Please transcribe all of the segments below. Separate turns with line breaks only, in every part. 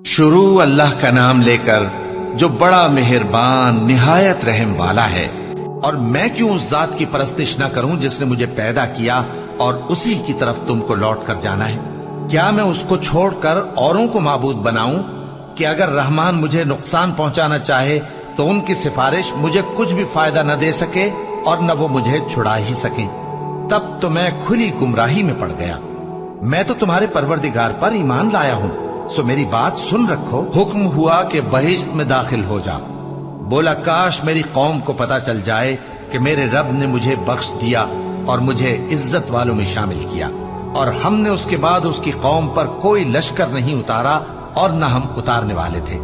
शुरू अल्लाह का नाम लेकर जो बड़ा मेहरबान निहायत रहम वाला है। और मैं क्यों उस जात की परस्तिश न करूं जिसने मुझे पैदा किया और उसी की तरफ तुमको लौट कर जाना है। क्या मैं उसको छोड़कर औरों को माबूद बनाऊं कि अगर रहमान मुझे नुकसान पहुंचाना चाहे तो उनकी सिफारिश मुझे कुछ भी फायदा न दे सके और न वो मुझे छुड़ा ही सके। तब तो मैं खुली गुमराही में पड़ गया। मैं तो तुम्हारे परवरदिगार पर ईमान लाया हूं, सो मेरी बात सुन रखो। हुक्म हुआ कि बहिश्त में दाखिल हो जा। बोला काश मेरी कौम को पता चल जाए कि मेरे रब ने मुझे बख्श दिया और मुझे इज्जत वालों में शामिल किया, और हमने उसके बाद उसकी कौम पर कोई लश्कर नहीं उतारा और न हम उतारने वाले थे।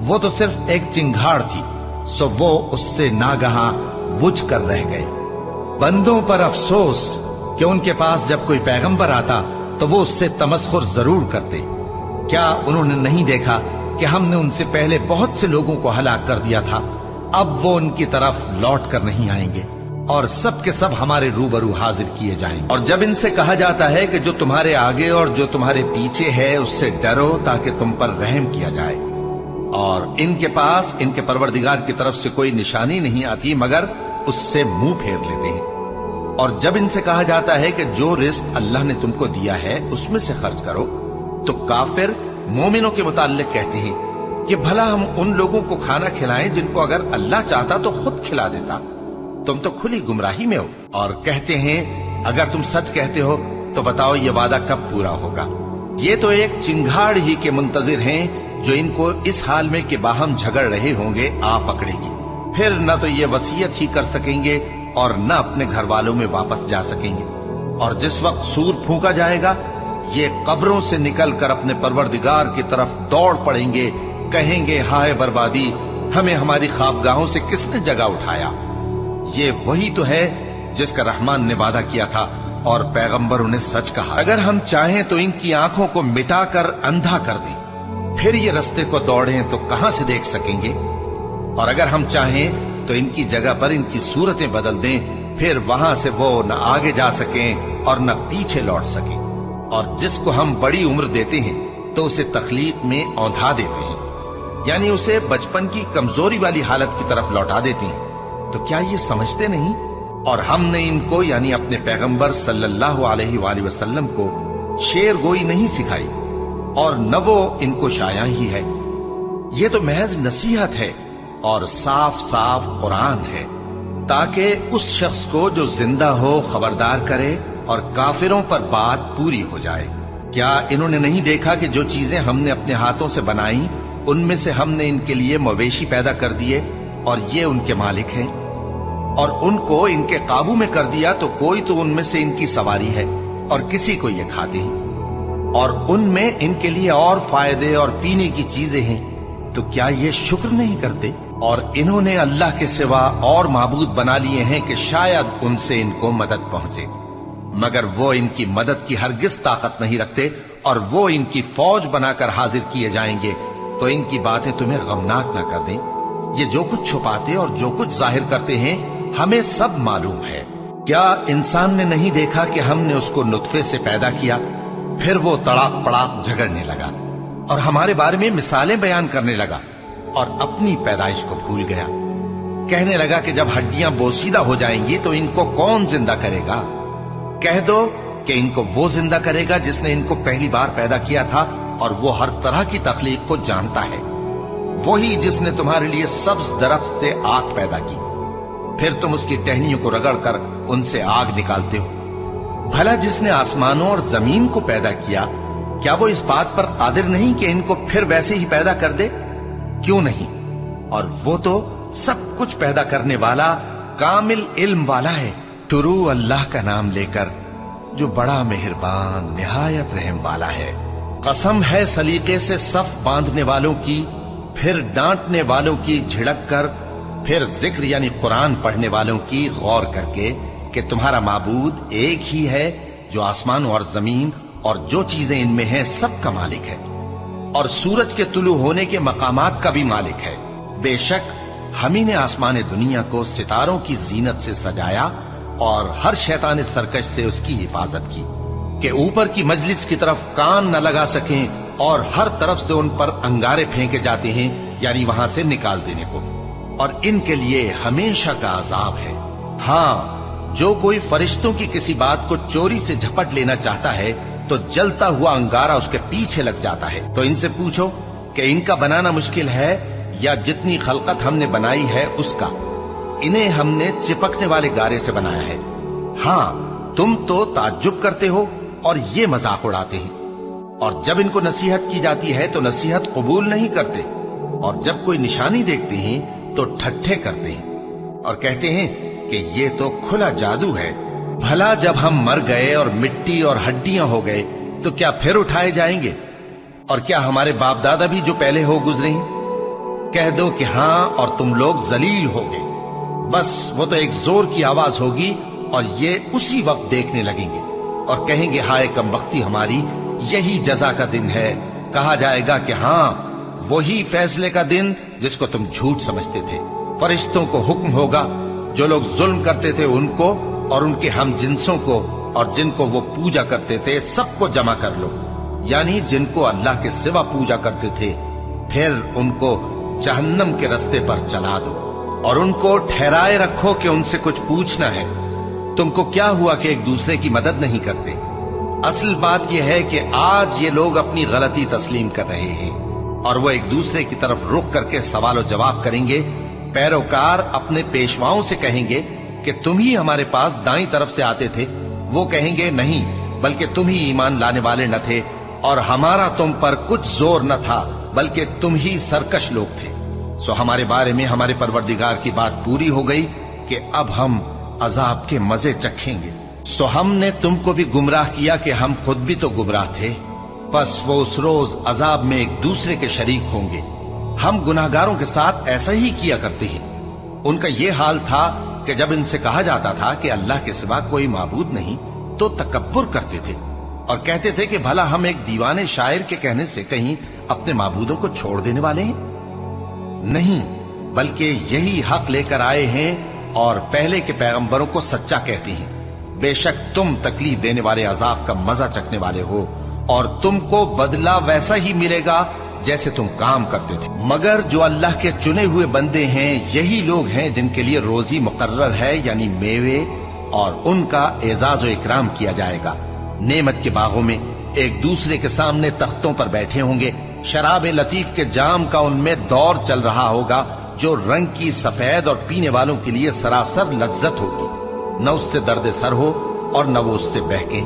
वो तो सिर्फ एक चिंगाड़ थी, सो वो उससे नागहां बुझ कर रह गए। बंदों पर अफसोस कि उनके पास जब कोई पैगंबर आता तो वो उससे तमस्खुर जरूर करते। क्या उन्होंने नहीं देखा कि हमने उनसे पहले बहुत से लोगों को हलाक कर दिया था। अब वो उनकी तरफ लौट कर नहीं आएंगे और सब के सब हमारे रूबरू हाजिर किए जाएंगे। और जब इनसे कहा जाता है कि जो तुम्हारे आगे और जो तुम्हारे पीछे है उससे डरो ताकि तुम पर रहम किया जाए, और इनके पास इनके परवरदिगार की तरफ से कोई निशानी नहीं आती मगर उससे मुंह फेर लेते हैं। और जब इनसे कहा जाता है कि जो रिस्क अल्लाह ने तुमको दिया है उसमें से खर्च करो, तो काफिर मोमिनों के मुताल्लिक कहते हैं कि भला हम उन लोगों को खाना खिलाएं जिनको अगर अल्लाह चाहता तो खुद खिला देता। तुम तो खुली गुमराही में हो। और कहते हैं अगर तुम सच कहते हो तो बताओ ये वादा कब पूरा होगा। ये तो एक चिंगाड़ ही के मुंतजिर हैं जो इनको इस हाल में कि बाहम झगड़ रहे होंगे आ पकड़ेगी। फिर न तो ये वसीयत ही कर सकेंगे और न अपने घर वालों में वापस जा सकेंगे। और जिस वक्त सूर फूंका जाएगा ये कब्रों से निकलकर अपने परवरदिगार की तरफ दौड़ पड़ेंगे, कहेंगे हाय बर्बादी, हमें हमारी ख्वाबगाहों से किसने जगा उठाया। ये वही तो है जिसका रहमान ने वादा किया था और पैगंबरों ने सच कहा। अगर हम चाहें तो इनकी आंखों को मिटाकर अंधा कर दें, फिर ये रस्ते को दौड़ें तो कहां से देख सकेंगे। और अगर हम चाहें तो इनकी जगह पर इनकी सूरतें बदल दें, फिर वहां से वो न आगे जा सकें और न पीछे लौट सकें। और जिसको हम बड़ी उम्र देते हैं तो उसे तखलीक में औंधा देते हैं, यानी उसे बचपन की कमजोरी वाली हालत की तरफ लौटा देते हैं। तो क्या ये समझते नहीं? और हमने इनको यानी अपने पैगंबर सल्लल्लाहु अलैहि वसल्लम को शेर गोई नहीं सिखाई और न वो इनको शाया ही है। ये तो महज नसीहत है और साफ साफ कुरान है, ताकि उस शख्स को जो जिंदा हो खबरदार करे और काफिरों पर बात पूरी हो जाए। क्या इन्होंने नहीं देखा कि जो चीजें हमने अपने हाथों से बनाई उनमें से हमने इनके लिए मवेशी पैदा कर दिए और ये उनके मालिक हैं, और उनको इनके काबू में कर दिया तो कोई तो उनमें से इनकी सवारी है और किसी को ये खाते हैं, और उनमें इनके लिए और फायदे और पीने की चीजें हैं। तो क्या ये शुक्र नहीं करते? और इन्होंने अल्लाह के सिवा और माबूद बना लिए हैं कि शायद उनसे इनको मदद पहुंचे, मगर वो इनकी मदद की हरगिज ताकत नहीं रखते और वो इनकी फौज बनाकर हाजिर किए जाएंगे। तो इनकी बातें तुम्हें गमनाक ना कर दें। ये जो कुछ छुपाते और जो कुछ जाहिर करते हैं हमें सब मालूम है। क्या इंसान ने नहीं देखा कि हमने उसको नुत्फे से पैदा किया, फिर वो तड़ाक पड़ाक झगड़ने लगा और हमारे बारे में मिसालें बयान करने लगा और अपनी पैदाइश को भूल गया। कहने लगा कि जब हड्डियां बोसीदा हो जाएंगी तो इनको कौन जिंदा करेगा। कह दो कि इनको वो जिंदा करेगा जिसने इनको पहली बार पैदा किया था, और वो हर तरह की तकलीफ को जानता है। वही जिसने तुम्हारे लिए सब्ज दरख्त से आग पैदा की, फिर तुम उसकी टहनियों को रगड़कर उनसे आग निकालते हो। भला जिसने आसमानों और जमीन को पैदा किया, क्या वो इस बात पर कादिर नहीं कि इनको फिर वैसे ही पैदा कर दे? क्यों नहीं? और वो तो सब कुछ पैदा करने वाला कामिल इल्म वाला है। शुरू अल्लाह का नाम लेकर जो बड़ा मेहरबान निहायत रहम वाला है। कसम है सलीके से सफ बांधने वालों की, फिर डांटने वालों की झिड़क कर, फिर जिक्र यानी कुरान पढ़ने वालों की गौर करके कि तुम्हारा माबूद एक ही है जो आसमान और जमीन और जो चीजें इनमें हैं सब का मालिक है, और सूरज के तुलू होने के मकामात का भी मालिक है। बेशक हम ही ने आसमान दुनिया को सितारों की जीनत से सजाया और हर शैतान सरकश से उसकी हिफाजत की कि ऊपर की मजलिस की तरफ कान न लगा सकें और हर तरफ से उन पर अंगारे फेंके जाते हैं, यानी वहां से निकाल देने को, और इनके लिए हमेशा का अजाब है। हाँ, जो कोई फरिश्तों की किसी बात को चोरी से झपट लेना चाहता है तो जलता हुआ अंगारा उसके पीछे लग जाता है। तो इनसे पूछो कि इनका बनाना मुश्किल है या जितनी खलकत हमने बनाई है उसका। इन्हें हमने चिपकने वाले गारे से बनाया है। हाँ, तुम तो ताज्जुब करते हो और ये मजाक उड़ाते हैं, और जब इनको नसीहत की जाती है तो नसीहत कबूल नहीं करते, और जब कोई निशानी देखते हैं तो ठट्ठे करते हैं और कहते हैं कि ये तो खुला जादू है। भला जब हम मर गए और मिट्टी और हड्डियां हो गए तो क्या फिर उठाए जाएंगे? और क्या हमारे बाप दादा भी जो पहले हो गुजरे हैं? कह दो कि हाँ, और तुम लोग जलील होगे। बस वो तो एक जोर की आवाज होगी और ये उसी वक्त देखने लगेंगे और कहेंगे, हाय कमबख्ती हमारी, यही जजा का दिन है। कहा जाएगा कि हाँ, वही फैसले का दिन जिसको तुम झूठ समझते थे। फरिश्तों को हुक्म होगा, जो लोग जुल्म करते थे उनको और उनके हम जिन्सों को और जिनको वो पूजा करते थे सबको जमा कर लो, यानी जिनको अल्लाह के सिवा पूजा करते थे, फिर उनको जहन्नम के रास्ते पर चला दो और उनको ठहराए रखो कि उनसे कुछ पूछना है। तुमको क्या हुआ कि एक दूसरे की मदद नहीं करते? असल बात यह है कि आज ये लोग अपनी गलती तस्लीम कर रहे हैं और वो एक दूसरे की तरफ रुख करके सवाल जवाब करेंगे। पैरोकार अपने पेशवाओं से कहेंगे कि तुम ही हमारे पास दाईं तरफ से आते थे। वो कहेंगे, नहीं, बल्कि तुम ही ईमान लाने वाले न थे और हमारा तुम पर कुछ जोर न था, बल्कि तुम ही सरकश लोग थे। सो हमारे बारे में हमारे परवरदिगार की बात पूरी हो गई कि अब हम अजाब के मजे चखेंगे। सो हमने तुमको भी गुमराह किया कि हम खुद भी तो गुमराह थे। बस वो उस रोज अजाब में एक दूसरे के शरीक होंगे। हम गुनाहगारों के साथ ऐसा ही किया करते हैं। उनका ये हाल था कि जब इनसे कहा जाता था कि अल्लाह के सिवा कोई माबूद नहीं तो तकब्बुर करते थे और कहते थे कि भला हम एक दीवाने शायर के कहने से कहीं अपने माबूदों को छोड़ देने वाले हैं? नहीं, बल्कि यही हक लेकर आए हैं और पहले के पैगंबरों को सच्चा कहते हैं। बेशक तुम तकलीफ देने वाले अजाब का मजा चखने वाले हो और तुमको बदला वैसा ही मिलेगा जैसे तुम काम करते थे। मगर जो अल्लाह के चुने हुए बंदे हैं, यही लोग हैं जिनके लिए रोजी मुकर्रर है, यानी मेवे, और उनका एजाज और इकराम किया जाएगा। नेमत के बागों में एक दूसरे के सामने तख्तों पर बैठे होंगे। शराब लतीफ के जाम का उनमें दौर चल रहा होगा, जो रंग की सफेद और पीने वालों के लिए सरासर लज्जत होगी। न उससे दर्द सर हो और न वो उससे बहके।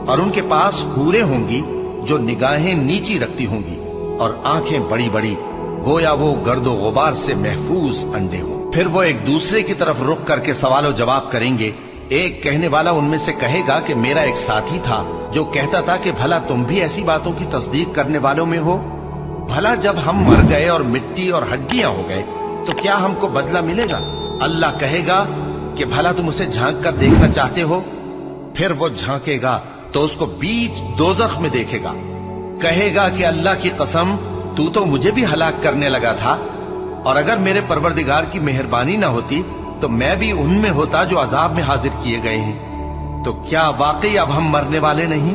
और उनके पास हूरें होंगी जो निगाहें नीची रखती होंगी और आंखें बड़ी बड़ी, गोया वो गर्दो गुबार से महफूज अंडे हों। फिर वो एक दूसरे की तरफ रुख करके सवाल जवाब करेंगे। एक कहने वाला उनमें से कहेगा कि मेरा एक साथी था जो कहता था कि भला तुम भी ऐसी बातों की तस्दीक करने वालों में हो? भला जब हम मर गए और मिट्टी और हड्डियां हो गए तो क्या हमको बदला मिलेगा? अल्लाह कहेगा कि भला तुम उसे झांक कर देखना चाहते हो? फिर वो झांकेगा तो उसको बीच दोजख में देखेगा। कहेगा कि अल्लाह की कसम, तू तो मुझे भी हलाक करने लगा था, और अगर मेरे परवरदिगार की मेहरबानी ना होती तो मैं भी उनमें होता जो अजाब में हाजिर किए गए हैं। तो क्या वाकई अब हम मरने वाले नहीं?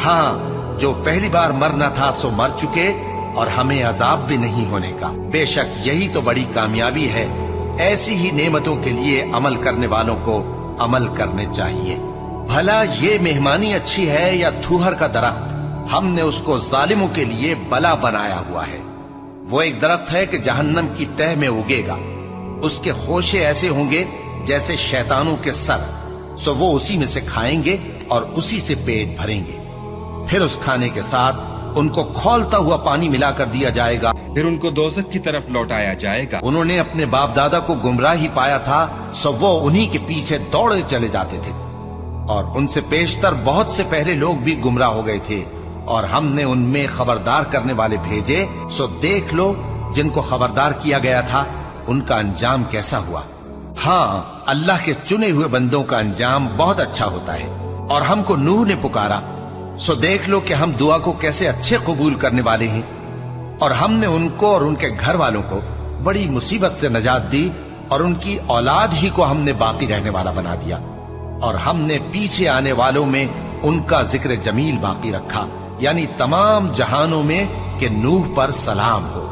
हाँ, जो पहली बार मरना था सो मर चुके और हमें अजाब भी नहीं होने का। बेशक यही तो बड़ी कामयाबी है। ऐसी ही नेमतों के लिए अमल करने वालों को अमल करने चाहिए। भला ये मेहमानी अच्छी है या थूहर का दरख्त? हमने उसको जालिमों के लिए बला बनाया हुआ है। वो एक दरख्त है कि जहन्नम की तह में उगेगा। उसके खोशे ऐसे होंगे जैसे शैतानों के सर। सो वो उसी में से खाएंगे और उसी से पेट भरेंगे। फिर उस खाने के साथ उनको खौलता हुआ पानी मिलाकर दिया जाएगा।
फिर उनको दोज़ख की तरफ लौटाया जाएगा।
उन्होंने अपने बाप दादा को गुमराह ही पाया था, सो वो उन्हीं के पीछे दौड़े चले जाते थे। और उनसे पेशतर बहुत से पहले लोग भी गुमराह हो गए थे और हमने उनमें खबरदार करने वाले भेजे। सो देख लो, जिनको खबरदार किया गया था उनका अंजाम कैसा हुआ। हाँ, अल्लाह के चुने हुए बंदों का अंजाम बहुत अच्छा होता है। और हमको नूह ने पुकारा, सो देख लो कि हम दुआ को कैसे अच्छे कबूल करने वाले हैं। और हमने उनको और उनके घर वालों को बड़ी मुसीबत से नजात दी और उनकी औलाद ही को हमने बाकी रहने वाला बना दिया। और हमने पीछे आने वालों में उनका जिक्र जमील बाकी रखा, यानी तमाम जहानों में कि नूह पर सलाम हो।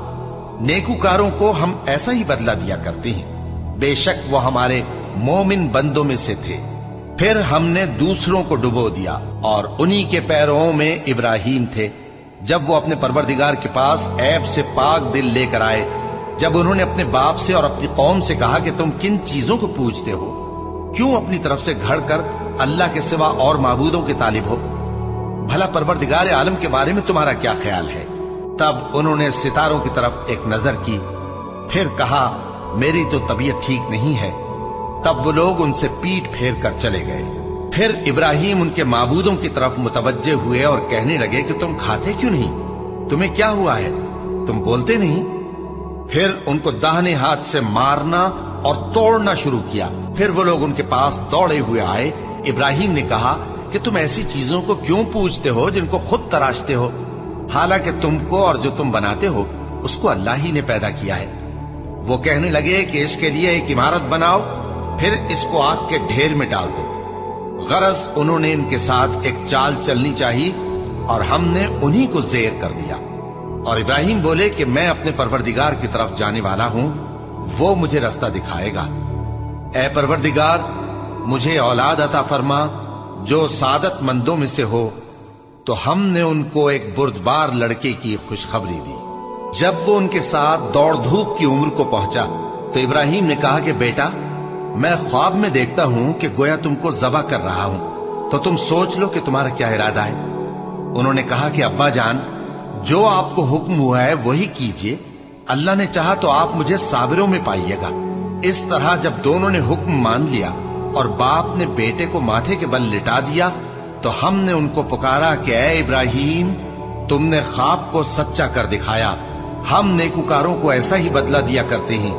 नेकूकारों को हम ऐसा ही बदला दिया करते हैं, बेशक वो हमारे मोमिन बंदों में से थे। फिर हमने दूसरों को डुबो दिया और उन्हीं के पैरों में इब्राहिम थे, जब वो अपने परवरदिगार के पास ऐब से पाक दिल लेकर आए, जब उन्होंने अपने बाप से और अपनी कौम से कहा कि तुम किन चीजों को पूजते हो, क्यों अपनी तरफ से घड़ कर अल्लाह के सिवा और माबूदों के तालिब हो? भला परवरदिगार आलम के बारे में तुम्हारा क्या ख्याल है? तब उन्होंने सितारों की तरफ एक नजर की, फिर कहा मेरी तो तबीयत ठीक नहीं है। तब वो लोग उनसे पीठ फेर कर चले गए। फिर इब्राहिम उनके माबूदों की तरफ मुतवज्जे हुए और कहने लगे कि तुम खाते क्यों नहीं? तुम्हें क्या हुआ है? तुम बोलते नहीं? फिर उनको दाहिने हाथ से मारना और तोड़ना शुरू किया। फिर वो लोग उनके पास दौड़े हुए आए। इब्राहिम ने कहा कि तुम ऐसी चीजों को क्यों पूजते हो जिनको खुद तराशते हो, हालांकि तुमको और जो तुम बनाते हो उसको अल्लाह ही ने पैदा किया है। वो कहने लगे कि इसके लिए एक इमारत बनाओ, फिर इसको आग के ढेर में डाल दो। गरज उन्होंने इनके साथ एक चाल चलनी चाहिए और हमने उन्हीं को ज़ेर कर दिया। और इब्राहिम बोले कि मैं अपने परवरदिगार की तरफ जाने वाला हूं, वो मुझे रास्ता दिखाएगा। ऐ परवरदिगार, मुझे औलाद अता फरमा जो सादत मंदों में से हो। तो हमने उनको एक बुर्दबार लड़के की खुशखबरी दी। जब वो उनके साथ दौड़ धूप की उम्र को पहुंचा तो इब्राहिम ने कहा कि बेटा, मैं ख्वाब में देखता हूं कि गोया तुमको ज़बह कर रहा हूं, तो तुम सोच लो कि तुम्हारा क्या इरादा है। उन्होंने कहा कि अब्बा जान, जो आपको हुक्म हुआ है वही कीजिए। अल्लाह ने चाहा तो आप मुझे साबिरों में पाइएगा। इस तरह जब दोनों ने हुक्म मान लिया और बाप ने बेटे को माथे के बल लिटा दिया, तो हमने उनको पुकारा कि ऐ इब्राहिम, तुमने ख्वाब को सच्चा कर दिखाया। हम नेकूकारों को ऐसा ही बदला दिया करते हैं।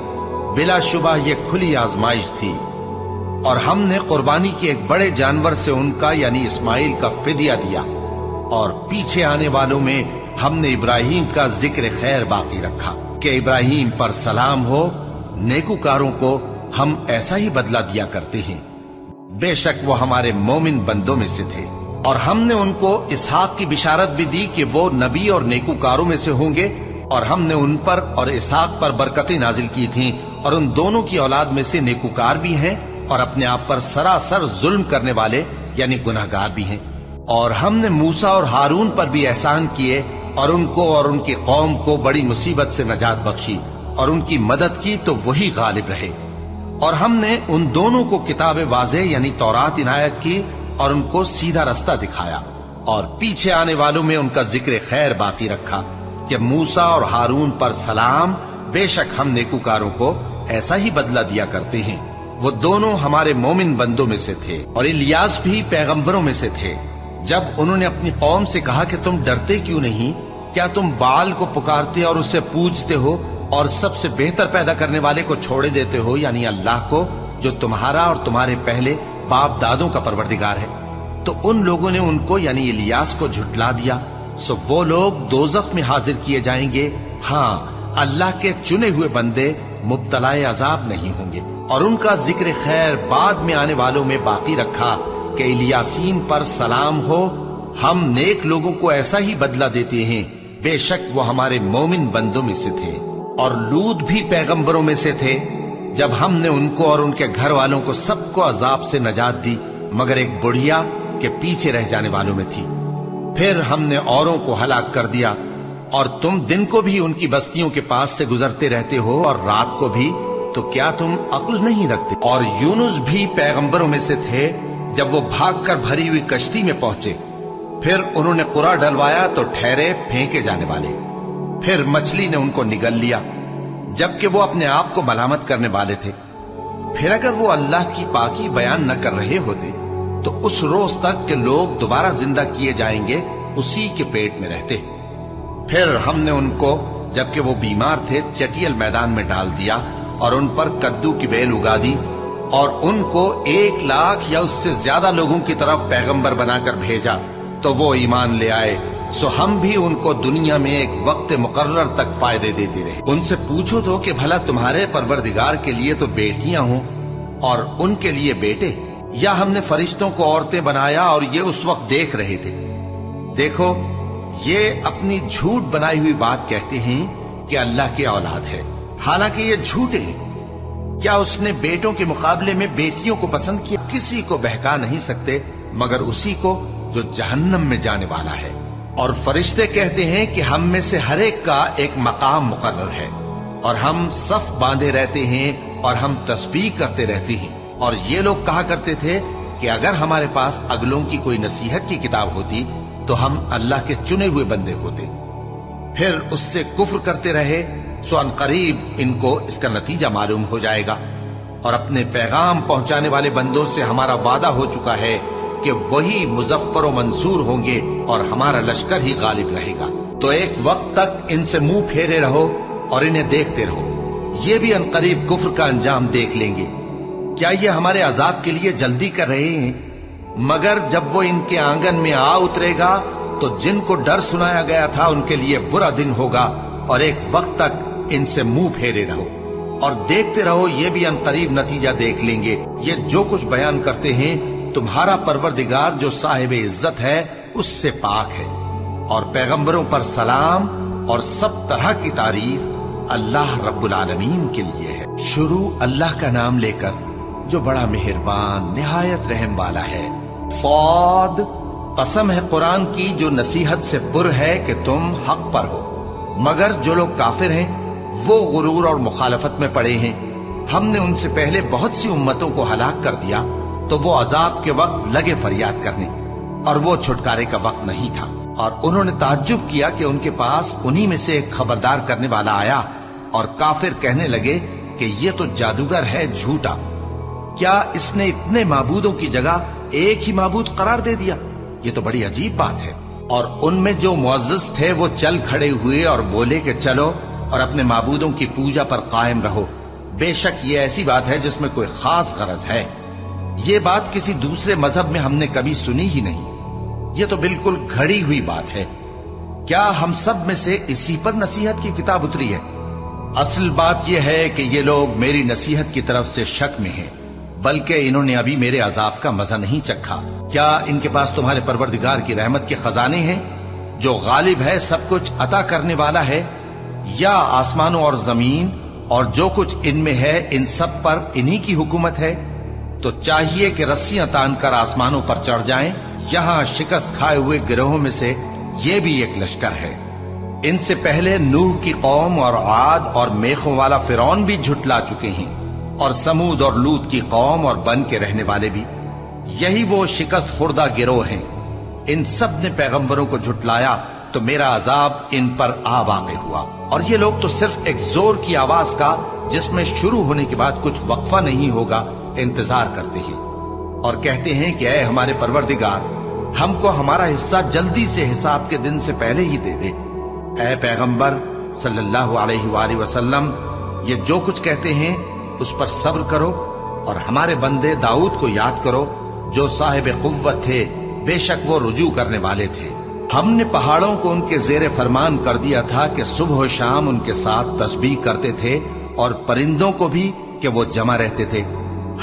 बिलाशुबा ये खुली आजमाइश थी। और हमने कुर्बानी के एक बड़े जानवर से उनका यानी इस्माइल का फिदिया दिया। और पीछे आने वालों में हमने इब्राहिम का जिक्र खैर बाकी रखा कि इब्राहिम पर सलाम हो। नेकूकारों को हम ऐसा ही बदला दिया करते हैं, बेशक वो हमारे मोमिन बंदों में से थे। और हमने उनको इसहाक की बिशारत भी दी कि वो नबी और नेकूकारों में से होंगे। और हमने उन पर और इसहाक पर बरकतें नाजिल की थीं, और उन दोनों की औलाद में से नेकूकार भी हैं और अपने आप पर सरासर जुल्म करने वाले यानी गुनाहगार भी हैं। और हमने मूसा और हारून पर भी एहसान किए और उनको और उनकी कौम को बड़ी मुसीबत से नजात बख्शी और उनकी मदद की, तो वही गालिब रहे। और हमने उन दोनों को किताब वाज़ेह यानी तौरात इनायत की और उनको सीधा रास्ता दिखाया। और पीछे आने वालों में उनका जिक्र खैर बाकी रखा कि मूसा और हारून पर सलाम, बेशक हम नेकूकारों को ऐसा ही बदला दिया करते हैं। वो दोनों हमारे मोमिन बंदों में से थे। और इलियास भी पैगंबरों में से थे। जब उन्होंने अपनी कौम से कहा कि तुम डरते क्यों नहीं? क्या तुम बाल को पुकारते और उसे पूजते हो और सबसे बेहतर पैदा करने वाले को छोड़े देते हो यानी अल्लाह को, जो तुम्हारा और तुम्हारे पहले बाप दादों का परवरदिगार है? तो उन लोगों ने उनको यानी इलियास को झुटला दिया। सो वो लोग दोज़ख में हाजिर किए जाएंगे। हाँ, अल्लाह के चुने हुए बंदे मुब्तलाए अजाब नहीं होंगे। और उनका जिक्र खैर बाद में आने वालों में बाकी रखा कि इलियासीन पर सलाम हो। हम नेक लोगों को ऐसा ही बदला देते हैं, बेशक वो हमारे मोमिन बंदों में से थे। और लूत भी पैगंबरों में से थे। जब हमने उनको और उनके घर वालों को सबको अजाब से नजात दी, मगर एक बुढ़िया के पीछे रह जाने वालों में थी। फिर हमने औरों को हलाक कर दिया। और तुम दिन को भी उनकी बस्तियों के पास से गुजरते रहते हो और रात को भी, तो क्या तुम अक्ल नहीं रखते? और यूनुस भी पैगंबरों में से थे। जब वो भागकर भरी हुई कश्ती में पहुंचे, फिर उन्होंने कुरा डलवाया तो ठहरे फेंके जाने वाले। फिर मछली ने उनको निगल लिया, जबकि वो अपने आप को मलामत करने वाले थे। फिर अगर वो अल्लाह की पाकी बयान न कर रहे होते तो उस रोज तक के लोग दोबारा जिंदा किए जाएंगे उसी के पेट में रहते। फिर हमने उनको, जबकि वो बीमार थे, चटियल मैदान में डाल दिया और उन पर कद्दू की बेल उगा दी। और उनको 1 लाख या उससे ज्यादा लोगों की तरफ पैगंबर बनाकर भेजा, तो वो ईमान ले आए। सो हम भी उनको दुनिया में एक वक्त मुकर्रर तक फायदे देते रहे। उनसे पूछो तो कि भला तुम्हारे परवरदिगार के लिए तो बेटियां हों और उनके लिए बेटे, या हमने फरिश्तों को औरतें बनाया और ये उस वक्त देख रहे थे। देखो, یہ اپنی جھوٹ بنائی ہوئی بات کہتے ہیں کہ اللہ کی اولاد ہے، حالانکہ یہ جھوٹے ہیں۔ کیا اس نے بیٹوں کے مقابلے میں بیٹیوں کو پسند کیا؟ کسی کو بہکا نہیں سکتے مگر اسی کو جو جہنم میں جانے والا ہے۔ اور فرشتے کہتے ہیں کہ ہم میں سے ہر ایک کا ایک مقام مقرر ہے، اور ہم صف باندھے رہتے ہیں اور ہم تسبیح کرتے رہتے ہیں۔ اور یہ لوگ کہا کرتے تھے کہ اگر ہمارے پاس اگلوں کی کوئی نصیحت کی کتاب ہوتی تو ہم اللہ کے چنے ہوئے بندے ہوتے۔ پھر اس سے کفر کرتے رہے، سو ان قریب ان کو اس کا نتیجہ معلوم ہو جائے گا۔ اور اپنے پیغام پہنچانے والے بندوں سے ہمارا وعدہ ہو چکا ہے کہ وہی مظفر و منصور ہوں گے اور ہمارا لشکر ہی غالب رہے گا۔ تو ایک وقت تک ان سے منہ پھیرے رہو اور انہیں دیکھتے رہو، یہ بھی ان قریب کفر کا انجام دیکھ لیں گے۔ کیا یہ ہمارے عذاب کے لیے جلدی کر رہے ہیں؟ مگر جب وہ ان کے آنگن میں آ اترے گا تو جن کو ڈر سنایا گیا تھا ان کے لیے برا دن ہوگا، اور ایک وقت تک ان سے منہ پھیرے رہو اور دیکھتے رہو، یہ بھی ان قریب نتیجہ دیکھ لیں گے۔ یہ جو کچھ بیان کرتے ہیں تمہارا پروردگار جو صاحب عزت ہے اس سے پاک ہے، اور پیغمبروں پر سلام اور سب طرح کی تعریف اللہ رب العالمین کے لیے ہے۔ شروع اللہ کا نام لے کر جو بڑا مہربان نہایت رحم والا ہے۔ صاد، قسم ہے قرآن کی جو نصیحت سے پر ہے کہ تم حق پر ہو، مگر جو لوگ کافر ہیں وہ غرور اور مخالفت میں پڑے ہیں۔ ہم نے ان سے پہلے بہت سی امتوں کو ہلاک کر دیا تو وہ عذاب کے وقت لگے فریاد کرنے، اور وہ چھٹکارے کا وقت نہیں تھا۔ اور انہوں نے تعجب کیا کہ ان کے پاس انہی میں سے ایک خبردار کرنے والا آیا، اور کافر کہنے لگے کہ یہ تو جادوگر ہے جھوٹا، کیا اس نے اتنے معبودوں کی جگہ ایک ہی معبود قرار دے دیا؟ یہ تو بڑی عجیب بات ہے۔ اور ان میں جو معزز تھے وہ چل کھڑے ہوئے اور بولے کہ چلو اور اپنے معبودوں کی پوجا پر قائم رہو، بے شک یہ ایسی بات ہے جس میں کوئی خاص غرض ہے۔ یہ بات کسی دوسرے مذہب میں ہم نے کبھی سنی ہی نہیں، یہ تو بالکل گھڑی ہوئی بات ہے۔ کیا ہم سب میں سے اسی پر نصیحت کی کتاب اتری ہے؟ اصل بات یہ ہے کہ یہ لوگ میری نصیحت کی طرف سے شک میں ہیں، بلکہ انہوں نے ابھی میرے عذاب کا مزہ نہیں چکھا۔ کیا ان کے پاس تمہارے پروردگار کی رحمت کے خزانے ہیں جو غالب ہے، سب کچھ عطا کرنے والا ہے؟ یا آسمانوں اور زمین اور جو کچھ ان میں ہے ان سب پر انہی کی حکومت ہے؟ تو چاہیے کہ رسیاں تان کر آسمانوں پر چڑھ جائیں۔ یہاں شکست کھائے ہوئے گروہوں میں سے یہ بھی ایک لشکر ہے۔ ان سے پہلے نوح کی قوم اور عاد اور میخوں والا فرعون بھی جھٹلا چکے ہیں، اور سمود اور لوط کی قوم اور بن کے رہنے والے بھی، یہی وہ شکست خوردہ گروہ ہیں۔ ان سب نے پیغمبروں کو جھٹلایا تو میرا عذاب ان پر آ واقع ہوا، اور یہ لوگ تو صرف ایک زور کی آواز کا جس میں شروع ہونے کے بعد کچھ وقفہ نہیں ہوگا انتظار کرتے ہیں، اور کہتے ہیں کہ اے ہمارے پروردگار، ہم کو ہمارا حصہ جلدی سے حساب کے دن سے پہلے ہی دے دے۔ اے پیغمبر صلی اللہ علیہ وآلہ وسلم، یہ جو کچھ کہتے ہیں اس پر صبر کرو، اور ہمارے بندے داؤد کو یاد کرو جو صاحب قوت تھے، بے شک وہ رجوع کرنے والے تھے۔ ہم نے پہاڑوں کو ان کے زیر فرمان کر دیا تھا کہ صبح و شام ان کے ساتھ تسبیح کرتے تھے، اور پرندوں کو بھی کہ وہ جمع رہتے تھے،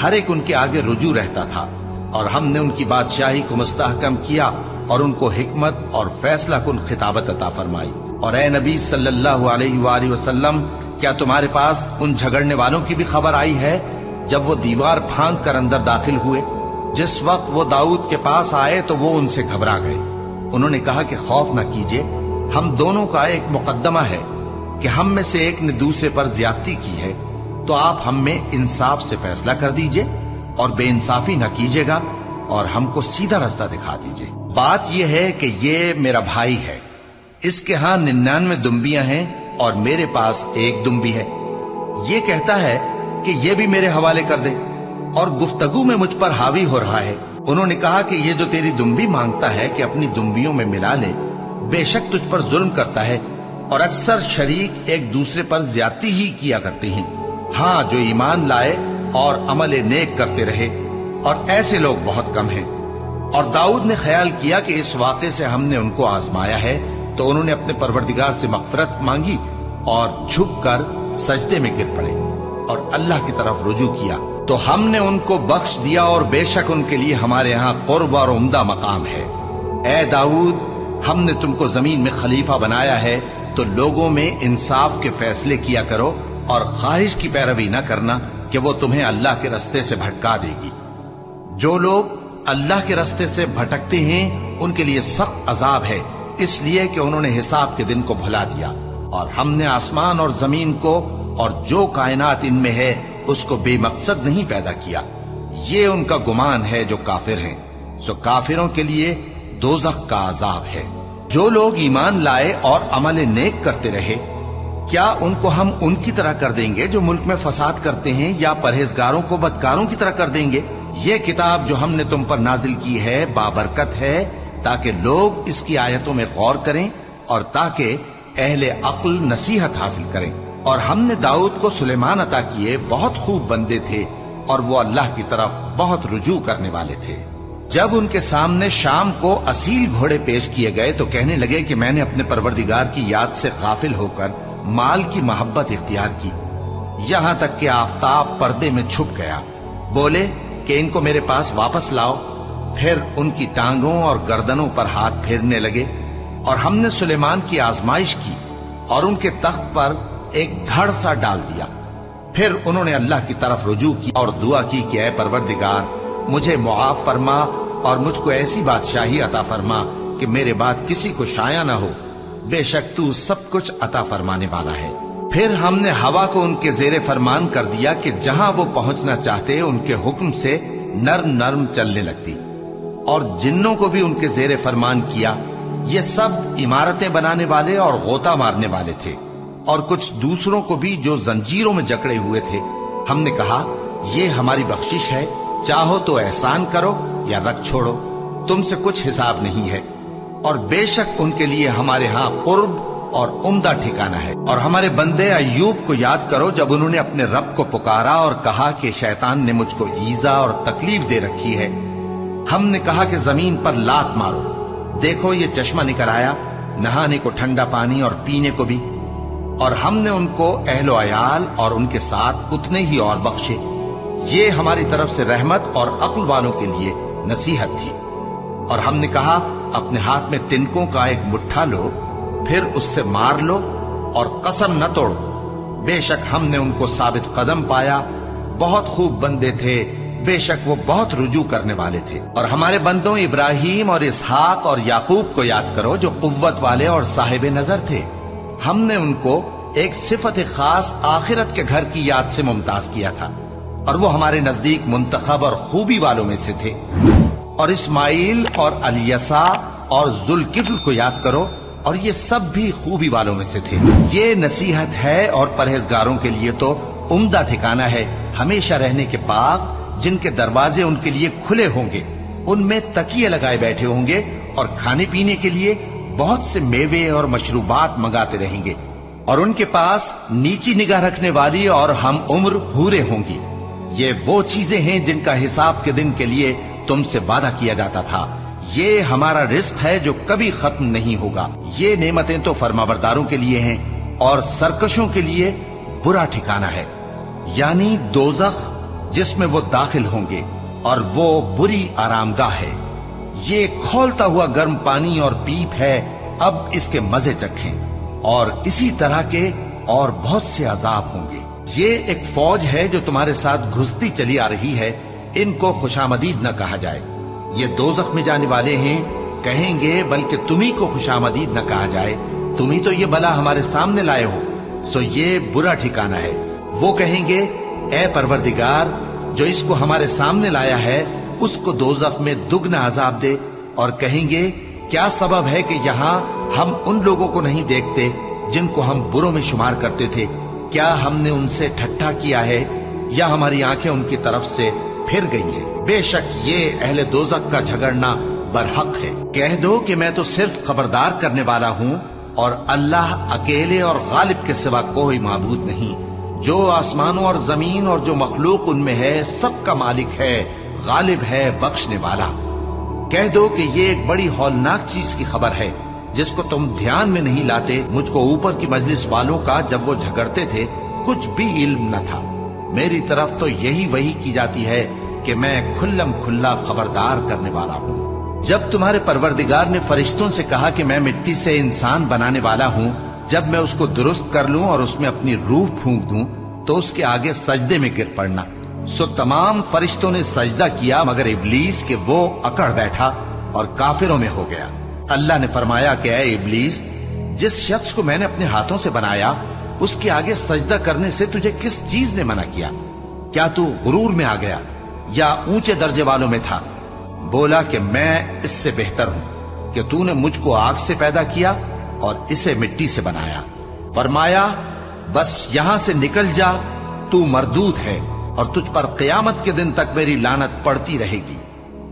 ہر ایک ان کے آگے رجوع رہتا تھا۔ اور ہم نے ان کی بادشاہی کو مستحکم کیا اور ان کو حکمت اور فیصلہ کن خطابت عطا فرمائی۔ اور اے نبی صلی اللہ علیہ وآلہ وسلم، کیا تمہارے پاس ان جھگڑنے والوں کی بھی خبر آئی ہے جب وہ دیوار پھاند کر اندر داخل ہوئے؟ جس وقت وہ داؤد کے پاس آئے تو وہ ان سے گھبرا گئے۔ انہوں نے کہا کہ خوف نہ کیجیے، ہم دونوں کا ایک مقدمہ ہے کہ ہم میں سے ایک نے دوسرے پر زیادتی کی ہے، تو آپ ہم میں انصاف سے فیصلہ کر دیجئے اور بے انصافی نہ کیجیے گا، اور ہم کو سیدھا راستہ دکھا دیجئے۔ بات یہ ہے کہ یہ میرا بھائی ہے، اس کے ہاں 99 دمبیاں ہیں اور میرے پاس ایک دمبی ہے۔ یہ کہتا ہے کہ یہ بھی میرے حوالے کر دے، اور گفتگو میں مجھ پر حاوی ہو رہا ہے۔ انہوں نے کہا کہ یہ جو تیری دمبی مانگتا ہے کہ اپنی دمبیوں میں ملا لے، بے شک تجھ پر ظلم کرتا ہے، اور اکثر شریک ایک دوسرے پر زیادتی ہی کیا کرتے ہیں۔ ہاں، جو ایمان لائے اور عمل نیک کرتے رہے، اور ایسے لوگ بہت کم ہیں۔ اور داؤد نے خیال کیا کہ اس واقعے سے ہم نے ان کو آزمایا ہے، تو انہوں نے اپنے پروردگار سے مغفرت مانگی اور جھک کر سجدے میں گر پڑے اور اللہ کی طرف رجوع کیا، تو ہم نے ان کو بخش دیا، اور بے شک ان کے لیے ہمارے ہاں قرب اور عمدہ مقام ہے۔ اے داؤد، ہم نے تم کو زمین میں خلیفہ بنایا ہے تو لوگوں میں انصاف کے فیصلے کیا کرو اور خواہش کی پیروی نہ کرنا کہ وہ تمہیں اللہ کے رستے سے بھٹکا دے گی۔ جو لوگ اللہ کے رستے سے بھٹکتے ہیں ان کے لیے سخت عذاب ہے، اس لیے کہ انہوں نے حساب کے دن کو بھلا دیا۔ اور ہم نے آسمان اور زمین کو اور جو کائنات ان میں ہے اس کو بے مقصد نہیں پیدا کیا۔ یہ ان کا گمان ہے جو کافر ہیں، سو کافروں کے لیے دوزخ کا عذاب ہے۔ جو لوگ ایمان لائے اور عمل نیک کرتے رہے، کیا ان کو ہم ان کی طرح کر دیں گے جو ملک میں فساد کرتے ہیں، یا پرہیزگاروں کو بدکاروں کی طرح کر دیں گے؟ یہ کتاب جو ہم نے تم پر نازل کی ہے بابرکت ہے، تاکہ لوگ اس کی آیتوں میں غور کریں اور تاکہ اہل عقل نصیحت حاصل کریں۔ اور ہم نے داؤد کو سلیمان عطا کیے، بہت خوب بندے تھے اور وہ اللہ کی طرف بہت رجوع کرنے والے تھے۔ جب ان کے سامنے شام کو اصیل گھوڑے پیش کیے گئے تو کہنے لگے کہ میں نے اپنے پروردگار کی یاد سے غافل ہو کر مال کی محبت اختیار کی، یہاں تک کہ آفتاب پردے میں چھپ گیا۔ بولے کہ ان کو میرے پاس واپس لاؤ۔ پھر ان کی ٹانگوں اور گردنوں پر ہاتھ پھیرنے لگے، اور ہم نے سلیمان کی آزمائش کی اور ان کے تخت پر ایک دھڑ سا ڈال دیا۔ پھر انہوں نے اللہ کی طرف رجوع کی اور دعا کی کہ اے پروردگار مجھے معاف فرما اور مجھ کو ایسی بادشاہی عطا فرما کہ میرے بعد کسی کو شایع نہ ہو، بے شک تو سب کچھ عطا فرمانے والا ہے۔ پھر ہم نے ہوا کو ان کے زیر فرمان کر دیا کہ جہاں وہ پہنچنا چاہتے ان کے حکم سے نرم نرم چلنے لگتی، اور جنوں کو بھی ان کے زیر فرمان کیا۔ یہ سب عمارتیں بنانے والے اور غوطہ مارنے والے تھے، اور کچھ دوسروں کو بھی جو زنجیروں میں جکڑے ہوئے تھے۔ ہم نے کہا یہ ہماری بخشش ہے، چاہو تو احسان کرو یا رکھ چھوڑو، تم سے کچھ حساب نہیں ہے۔ اور بے شک ان کے لیے ہمارے ہاں قرب اور عمدہ ٹھکانہ ہے۔ اور ہمارے بندے ایوب کو یاد کرو جب انہوں نے اپنے رب کو پکارا اور کہا کہ شیطان نے مجھ کو ایذا اور تکلیف دے رکھی ہے۔ ہم نے کہا کہ زمین پر لات مارو، دیکھو یہ چشمہ نکل آیا، نہانے کو ٹھنڈا پانی اور پینے کو بھی۔ اور ہم نے ان کو اہل و عیال اور ان کے ساتھ اتنے ہی اور بخشے۔ یہ ہماری طرف سے رحمت اور عقل والوں کے لیے نصیحت تھی۔ اور ہم نے کہا اپنے ہاتھ میں تنکوں کا ایک مٹھا لو، پھر اس سے مار لو اور قسم نہ توڑو، بے شک ہم نے ان کو ثابت قدم پایا، بہت خوب بندے تھے، بے شک وہ بہت رجوع کرنے والے تھے۔ اور ہمارے بندوں ابراہیم اور اسحاق اور یعقوب کو یاد کرو جو قوت والے اور صاحب نظر تھے۔ ہم نے ان کو ایک صفت خاص آخرت کے گھر کی یاد سے ممتاز کیا تھا، اور وہ ہمارے نزدیک منتخب اور خوبی والوں میں سے تھے۔ اور اسماعیل اور الیسع اور ذوالکفل کو یاد کرو، اور یہ سب بھی خوبی والوں میں سے تھے۔ یہ نصیحت ہے اور پرہیزگاروں کے لیے تو عمدہ ٹھکانہ ہے، ہمیشہ رہنے کے باغ جن کے دروازے ان کے لیے کھلے ہوں گے، ان میں تکیے لگائے بیٹھے ہوں گے، اور کھانے پینے کے لیے بہت سے میوے اور مشروبات منگاتے رہیں گے، اور ان کے پاس نیچی نگاہ رکھنے والی اور ہم عمر حوریں ہوں گی۔ یہ وہ چیزیں ہیں جن کا حساب کے دن کے لیے تم سے وعدہ کیا جاتا تھا۔ یہ ہمارا رزق ہے جو کبھی ختم نہیں ہوگا۔ یہ نعمتیں تو فرمانبرداروں کے لیے ہیں، اور سرکشوں کے لیے برا ٹھکانہ ہے، یعنی دوزخ جس میں وہ داخل ہوں گے، اور وہ بری آرام گاہ ہے۔ یہ کھولتا ہوا گرم پانی اور پیپ ہے، اب اس کے مزے چکھیں۔ اور اسی طرح کے اور بہت سے عذاب ہوں گے۔ یہ ایک فوج ہے جو تمہارے ساتھ گھستی چلی آ رہی ہے، ان کو خوشامدید نہ کہا جائے۔ یہ دوزخ میں جانے والے ہیں، کہیں گے بلکہ تمہیں کو خوشامدید نہ کہا جائے، تمہیں تو یہ بلا ہمارے سامنے لائے ہو، سو یہ برا ٹھکانہ ہے۔ وہ کہیں گے اے پروردگار جو اس کو ہمارے سامنے لایا ہے اس کو دوزخ میں دگنا عذاب دے، اور کہیں گے کیا سبب ہے کہ یہاں ہم ان لوگوں کو نہیں دیکھتے جن کو ہم بروں میں شمار کرتے تھے؟ کیا ہم نے ان سے ٹھٹھا کیا ہے یا ہماری آنکھیں ان کی طرف سے پھر گئی ہیں؟ بے شک یہ اہل دوزخ کا جھگڑنا برحق ہے۔ کہہ دو کہ میں تو صرف خبردار کرنے والا ہوں، اور اللہ اکیلے اور غالب کے سوا کوئی معبود نہیں۔ جو آسمانوں اور زمین اور جو مخلوق ان میں ہے سب کا مالک ہے، غالب ہے، بخشنے والا۔ کہہ دو کہ یہ ایک بڑی ہولناک چیز کی خبر ہے جس کو تم دھیان میں نہیں لاتے۔ مجھ کو اوپر کی مجلس والوں کا جب وہ جھگڑتے تھے کچھ بھی علم نہ تھا، میری طرف تو یہی وحی کی جاتی ہے کہ میں کھلم کھلا خبردار کرنے والا ہوں۔ जब तुम्हारे परवरदिगार ने फरिश्तों से कहा कि मैं मिट्टी से इंसान बनाने वाला हूं, जब मैं उसको दुरुस्त कर लूं और उसमें अपनी रूह फूंक दूं, तो उसके आगे सजदे में गिर पड़ना। सो तमाम फरिश्तों ने सजदा किया मगर इब्लीस के वो अकड़ बैठा और काफिरों में हो गया। अल्लाह ने फरमाया कि ऐ इब्लीस, जिस शख्स को मैंने अपने हाथों से बनाया उसके आगे सजदा करने से तुझे किस चीज ने मना किया? क्या तू गुरूर में आ गया या ऊंचे दर्जे वालों में था? बोला कि मैं इससे बेहतर हूं कि तूने मुझको आग से पैदा किया और इसे मिट्टी से बनाया। फरमाया, बस यहां से निकल जा, तू मरदूद है और तुझ पर क़यामत के दिन तक मेरी लानत पड़ती रहेगी।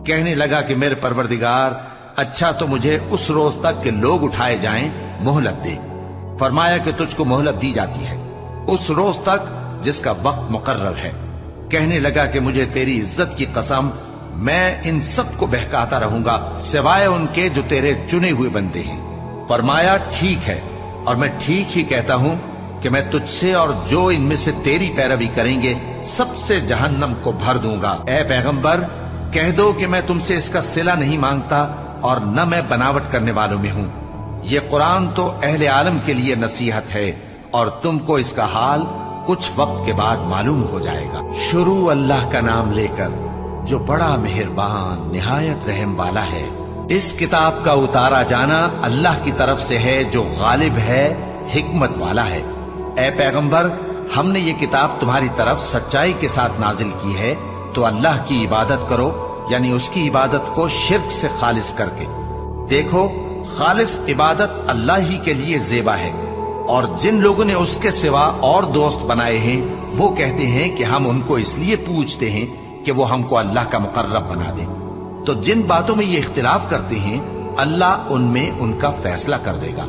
कहने लगा कि मेरे परवरदिगार, अच्छा तो मुझे उस रोज तक के लोग उठाए जाएं मोहलत दे। फरमाया कि तुझको मोहलत दी जाती है उस रोज तक जिसका वक्त मुकर्रर है। कहने लगा कि मुझे तेरी इज्जत की कसम, मैं इन सब को बहकाता रहूंगा सिवाय उनके जो तेरे चुने हुए बंदे हैं। फरमाया, ठीक है, और मैं ठीक ही कहता हूं कि मैं तुझसे और जो इनमें से तेरी पैरवी करेंगे सबसे जहन्नम को भर दूंगा। ऐ पैगंबर, कह दो कि मैं तुमसे इसका सिला नहीं मांगता और न मैं बनावट करने वालों में हूं। ये कुरान तो अहले आलम के लिए नसीहत है और तुमको इसका हाल कुछ वक्त के बाद मालूम हो जाएगा। शुरू अल्लाह का नाम लेकर जो बड़ा मेहरबान निहायत रहम वाला है। इस किताब का उतारा जाना अल्लाह की तरफ से है जो गालिब है, हिकमत वाला है। ऐ पैगंबर, हमने ये किताब तुम्हारी तरफ सच्चाई के साथ नाजिल की है, तो अल्लाह की इबादत करो, यानी उसकी इबादत को शिर्क से खालिस करके। देखो, खालिस इबादत अल्लाह ही के लिए ज़ेबा है, और जिन लोगों ने उसके सिवा और दोस्त बनाए हैं वो कहते हैं कि हम उनको इसलिए पूछते हैं कि वो हमको अल्लाह का मुकर्रब बना दे। तो जिन बातों में ये इख्तिलाफ करते हैं अल्लाह उनमें उनका फैसला कर देगा।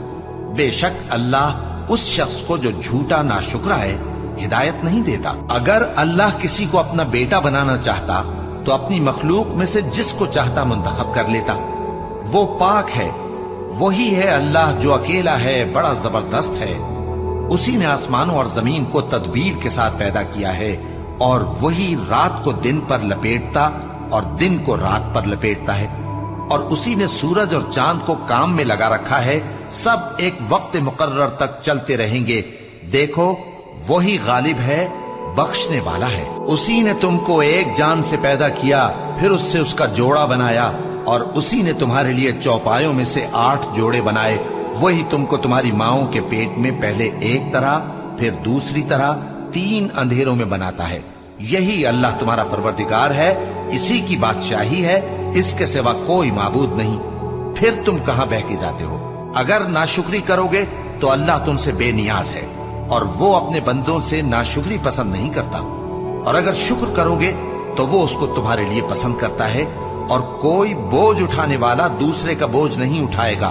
बेशक अल्लाह उस शख्स को जो झूठा नाशुक्रा है हिदायत नहीं देता। अगर अल्लाह किसी को अपना बेटा बनाना चाहता तो अपनी मखलूक में से जिसको चाहता मुंतखब कर लेता। वो पाक है, वही है अल्लाह जो अकेला है, बड़ा जबरदस्त है। उसी ने आसमानों और जमीन को तदबीर के साथ पैदा किया है और वही रात को दिन पर लपेटता और दिन को रात पर लपेटता है। और उसी ने सूरज और चांद को काम में लगा रखा है, सब एक वक्त मुकर्रर तक चलते रहेंगे। देखो, वही गालिब है, बख्शने वाला है। उसी ने तुमको एक जान से पैदा किया, फिर उससे उसका जोड़ा बनाया, और उसी ने तुम्हारे लिए चौपायों में से 8 जोड़े बनाए। वही तुमको तुम्हारी माओं के पेट में पहले एक तरह, फिर दूसरी तरह, 3 अंधेरों में बनाता है। यही अल्लाह तुम्हारा परवरदिगार है, इसी की बादशाही है, इसके सिवा कोई माबूद नहीं। फिर तुम कहां बह के जाते हो? अगर नाशुक्री करोगे तो अल्लाह तुमसे बेनियाज है और वो अपने बंदों से नाशुक्री पसंद नहीं करता। और अगर शुक्र करोगे तो वो उसको तुम्हारे लिए पसंद करता है, और कोई बोझ उठाने वाला दूसरे का बोझ नहीं उठाएगा।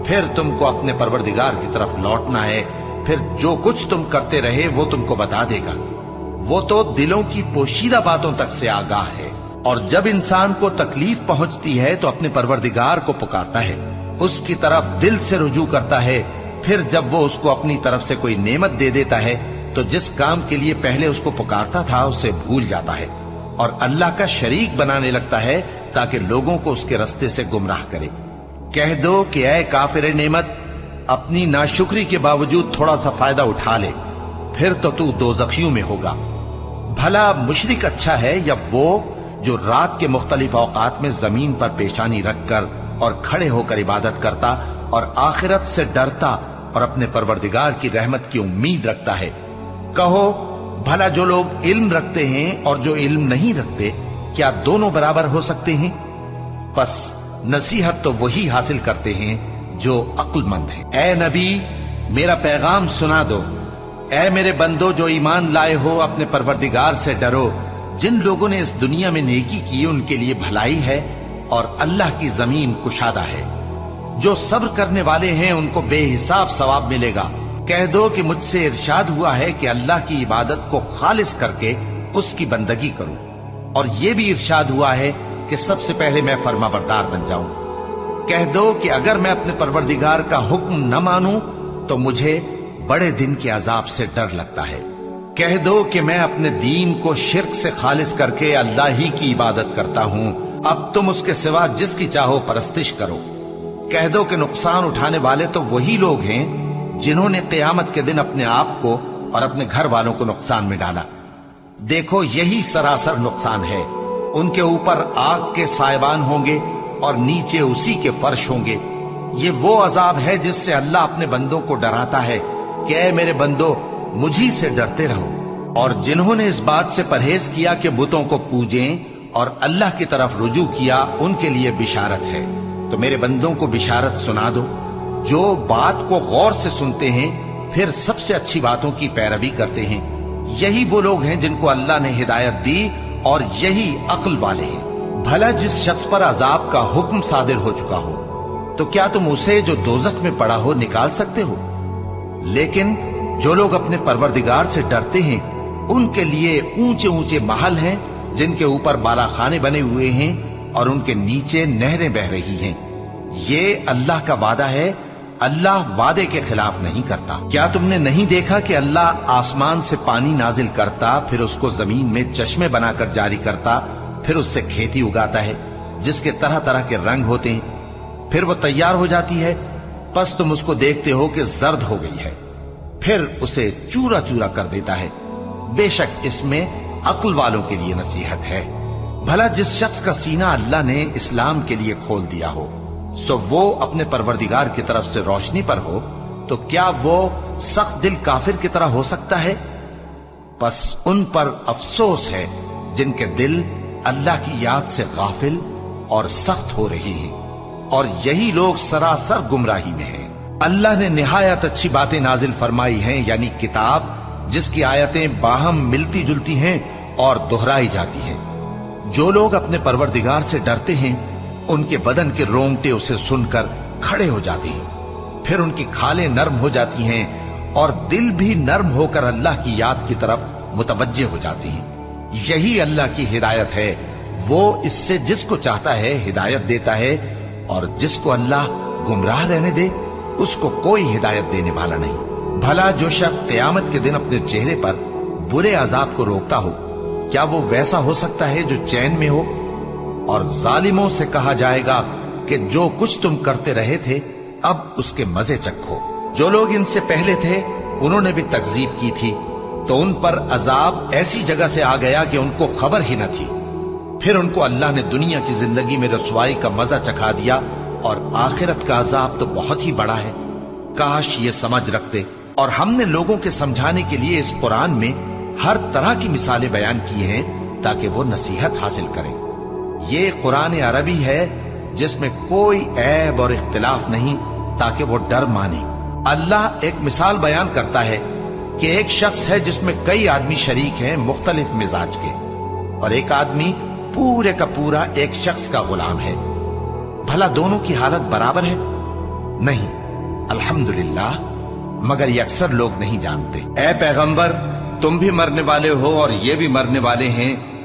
फिर तुमको अपने परवरदिगार की तरफ लौटना है, फिर जो कुछ तुम करते रहे वो तुमको बता देगा। वो तो दिलों की पोशीदा बातों तक से आगाह है। और जब इंसान को तकलीफ पहुंचती है तो अपने परवरदिगार को पुकारता है, उसकी तरफ दिल से रुजू करता है। फिर जब वो उसको अपनी तरफ से कोई नेमत दे देता है तो जिस काम के लिए पहले उसको पुकारता था उसे भूल जाता है और अल्लाह का शरीक बनाने लगता है ताकि लोगों को उसके रास्ते से गुमराह करे। कह दो कि ऐ काफिर नेमत, अपनी नाशुक्री के बावजूद थोड़ा सा फायदा उठा ले, फिर तो तू दोज़खियों में होगा। भला मुशरिक अच्छा है या वो जो रात के मुख्तलिफ औकात में जमीन पर पेशानी रखकर और खड़े होकर इबादत करता और आखिरत से डरता और अपने परवरदिगार की रहमत की उम्मीद रखता है। कहो, भला जो लोग इल्म रखते हैं और जो इल्म नहीं रखते, क्या दोनों बराबर हो सकते हैं? बस नसीहत तो वही हासिल करते हैं जो अक्लमंद है। ऐ नबी, मेरा पैगाम सुना दो। ऐ मेरे बंदो जो ईमान लाए हो, अपने परवरदिगार से डरो। जिन लोगों ने इस दुनिया में नेकी की उनके लिए भलाई है और अल्लाह की जमीन कुशादा है। जो सब्र करने वाले हैं उनको बेहिसाब सवाब मिलेगा। कह दो कि मुझसे इरशाद हुआ है कि अल्लाह की इबादत को खालिस करके उसकी बंदगी करूं, और यह भी इरशाद हुआ है कि सबसे पहले मैं फर्माबरदार बन जाऊं। कह दो कि अगर मैं अपने परवरदिगार का हुक्म न मानूं तो मुझे बड़े दिन के अजाब से डर लगता है। कह दो कि मैं अपने दीन को शिर्क से खालिस करके अल्लाह ही की इबादत करता हूं अब तुम उसके सिवा जिसकी चाहो परस्तिश करो। कह दो कि नुकसान उठाने वाले तो वही लोग हैं जिन्होंने क़यामत के दिन अपने आप को और अपने घर वालों को नुकसान में डाला। देखो यही सरासर नुकसान है। उनके ऊपर आग के सायबान होंगे और नीचे उसी के फर्श होंगे। ये वो अजाब है जिससे अल्लाह अपने बंदों को डराता है कि ऐ मेरे बंदो मुझी से डरते रहो। और जिन्होंने इस बात से परहेज किया कि बुतों को पूजें और अल्लाह की तरफ रुजू किया, उनके लिए बिशारत है। तो मेरे बंदों को बिशारत सुना दो जो बात को गौर से सुनते हैं, फिर सबसे अच्छी बातों की पैरवी करते हैं। यही वो लोग हैं जिनको अल्लाह ने हिदायत दी और यही अक्ल वाले हैं। भला जिस शख्स पर अजाब का हुक्म सादिर हो चुका हो, तो क्या तुम उसे जो दोजख में पड़ा हो निकाल सकते हो? लेकिन जो लोग अपने परवरदिगार से डरते हैं, उनके लिए ऊंचे ऊंचे महल हैं जिनके ऊपर बालाखाने बने हुए हैं और उनके नीचे नहरें बह रही हैं। ये अल्लाह का वादा है, अल्लाह वादे के खिलाफ नहीं करता। क्या तुमने नहीं देखा कि अल्लाह आसमान से पानी नाजिल करता, फिर उसको जमीन में चश्मे बनाकर जारी करता, फिर उससे खेती उगाता है जिसके तरह तरह के रंग होते हैं, फिर वो तैयार हो जाती है। बस तुम उसको देखते हो कि जर्द हो गई है, फिर उसे चूरा चूरा कर देता है। बेशक इसमें अक्ल वालों के लिए नसीहत है। भला जिस शख्स का सीना अल्लाह ने इस्लाम के लिए खोल दिया हो, सो वो अपने परवरदिगार की तरफ से रोशनी पर हो, तो क्या वो सख्त दिल काफिर की तरह हो सकता है? बस उन पर अफसोस है जिनके दिल अल्लाह की याद से गाफिल और सख्त हो रहे हैं, और यही लोग सरासर गुमराही में हैं। अल्लाह ने निहायत अच्छी बातें नाजिल फरमाई हैं, यानी किताब जिसकी आयतें बाहम मिलती जुलती हैं और दोहराई जाती हैं। जो लोग अपने परवरदिगार से डरते हैं, उनके बदन के रोंगटे उसे सुनकर खड़े हो जाते हैं, फिर उनकी खालें नर्म हो जाती हैं और दिल भी नर्म होकर अल्लाह की याद की तरफ मुतवज्जे हो जाते हैं। यही अल्लाह की हिदायत है। वो इससे जिसको चाहता है हिदायत देता है, और जिसको अल्लाह गुमराह रहने दे उसको कोई हिदायत देने वाला नहीं। भला जो शख्स क़यामत के दिन अपने चेहरे पर बुरे अजाब को रोकता हो, क्या वो वैसा हो सकता है जो चैन में हो? और जालिमों से कहा जाएगा कि जो कुछ तुम करते रहे थे अब उसके मजे चखो। जो लोग इनसे पहले थे उन्होंने भी तकजीब की थी, तो उन पर अजाब ऐसी जगह से आ गया कि उनको खबर ही न थी। फिर उनको अल्लाह ने दुनिया की जिंदगी में रसवाई का मजा चखा दिया, और आखिरत का अजाब तो बहुत ही बड़ा है। काश ये समझ रखते। और हमने लोगों के समझाने के लिए इस कुरान में हर तरह की मिसालें बयान की हैं ताकि वो नसीहत हासिल करें। ये कुरान अरबी है जिसमें कोई ऐब और इख्तिलाफ नहीं, ताकि वो डर माने। अल्लाह एक मिसाल बयान करता है कि एक शख्स है जिसमें कई आदमी शरीक हैं मुख्तलिफ मिजाज के, और एक आदमी पूरे का पूरा एक शख्स का गुलाम है। भला दोनों की हालत बराबर है? नहीं, अल्हम्दुलिल्लाह, मगर ये अक्सर लोग नहीं जानते। ऐ पैगंबर, तुम भी मरने वाले हो और ये भी मरने वाले हैं,